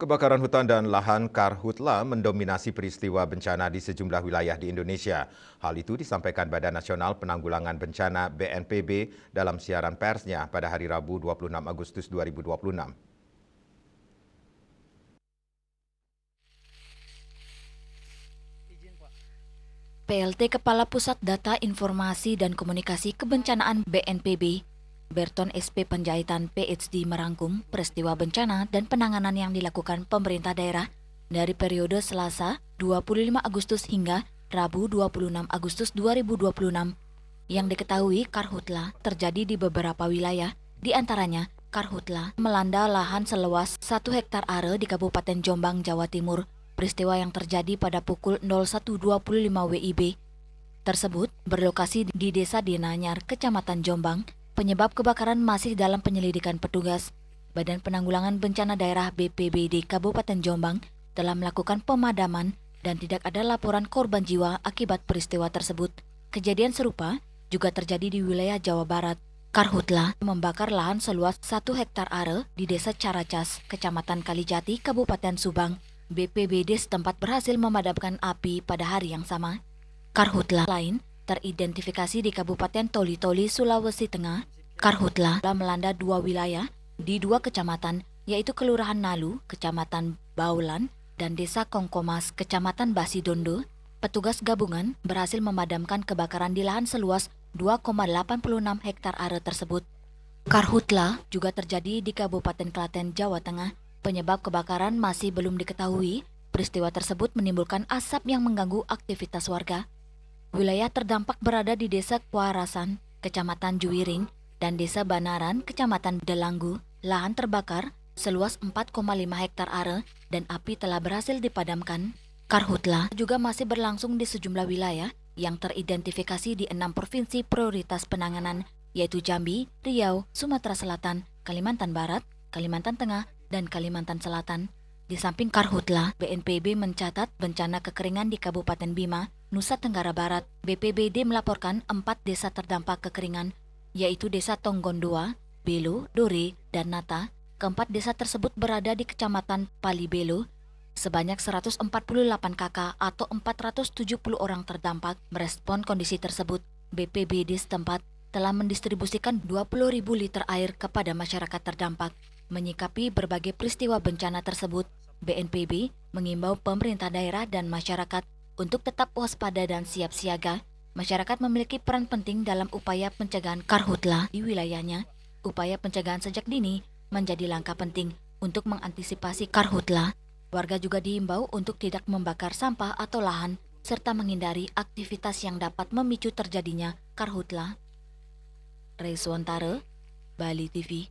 Kebakaran hutan dan lahan karhutla mendominasi peristiwa bencana di sejumlah wilayah di Indonesia. Hal itu disampaikan Badan Nasional Penanggulangan Bencana BNPB dalam siaran persnya pada hari Rabu 26 Agustus 2026. PLT Kepala Pusat Data Informasi dan Komunikasi Kebencanaan BNPB, Berton SP Panjaitan PhD merangkum peristiwa bencana dan penanganan yang dilakukan pemerintah daerah dari periode Selasa 25 Agustus hingga Rabu 26 Agustus 2026. Yang diketahui karhutla terjadi di beberapa wilayah, di antaranya karhutla melanda lahan seluas 1 hektar are di Kabupaten Jombang, Jawa Timur. Peristiwa yang terjadi pada pukul 01.25 WIB tersebut berlokasi di Desa Dinanyar, Kecamatan Jombang. Penyebab kebakaran masih dalam penyelidikan petugas. Badan Penanggulangan Bencana Daerah BPBD Kabupaten Jombang telah melakukan pemadaman dan tidak ada laporan korban jiwa akibat peristiwa tersebut. Kejadian serupa juga terjadi di wilayah Jawa Barat. Karhutla membakar lahan seluas 1 hektar are di Desa Caracas, Kecamatan Kalijati, Kabupaten Subang. BPBD setempat berhasil memadamkan api pada hari yang sama. Karhutla lain teridentifikasi di Kabupaten Toli-Toli, Sulawesi Tengah. Karhutla melanda 2 wilayah di 2 kecamatan, yaitu Kelurahan Nalu, Kecamatan Baulan, dan Desa Kongkomas, Kecamatan Basidondo. Petugas gabungan berhasil memadamkan kebakaran di lahan seluas 2,86 hektar are tersebut. Karhutla juga terjadi di Kabupaten Klaten, Jawa Tengah. Penyebab kebakaran masih belum diketahui. Peristiwa tersebut menimbulkan asap yang mengganggu aktivitas warga. Wilayah terdampak berada di Desa Kuarasan, Kecamatan Juwiring, dan Desa Banaran, Kecamatan Delanggu. Lahan terbakar seluas 4,5 hektar are dan api telah berhasil dipadamkan. Karhutla juga masih berlangsung di sejumlah wilayah yang teridentifikasi di 6 provinsi prioritas penanganan, yaitu Jambi, Riau, Sumatera Selatan, Kalimantan Barat, Kalimantan Tengah, dan Kalimantan Selatan. Di samping karhutla, BNPB mencatat bencana kekeringan di Kabupaten Bima, Nusa Tenggara Barat. BPBD melaporkan 4 desa terdampak kekeringan, yaitu Desa Tonggondoa, Belo, Dore, dan Nata. Keempat desa tersebut berada di Kecamatan Palibelo. Sebanyak 148 kakak atau 470 orang terdampak. Merespon kondisi tersebut, BPBD setempat telah mendistribusikan 20.000 liter air kepada masyarakat terdampak. Menyikapi berbagai peristiwa bencana tersebut, BNPB mengimbau pemerintah daerah dan masyarakat untuk tetap waspada dan siap siaga. Masyarakat memiliki peran penting dalam upaya pencegahan karhutla di wilayahnya. Upaya pencegahan sejak dini menjadi langkah penting untuk mengantisipasi karhutla. Warga juga diimbau untuk tidak membakar sampah atau lahan, serta menghindari aktivitas yang dapat memicu terjadinya karhutla. Reswontare, Bali TV.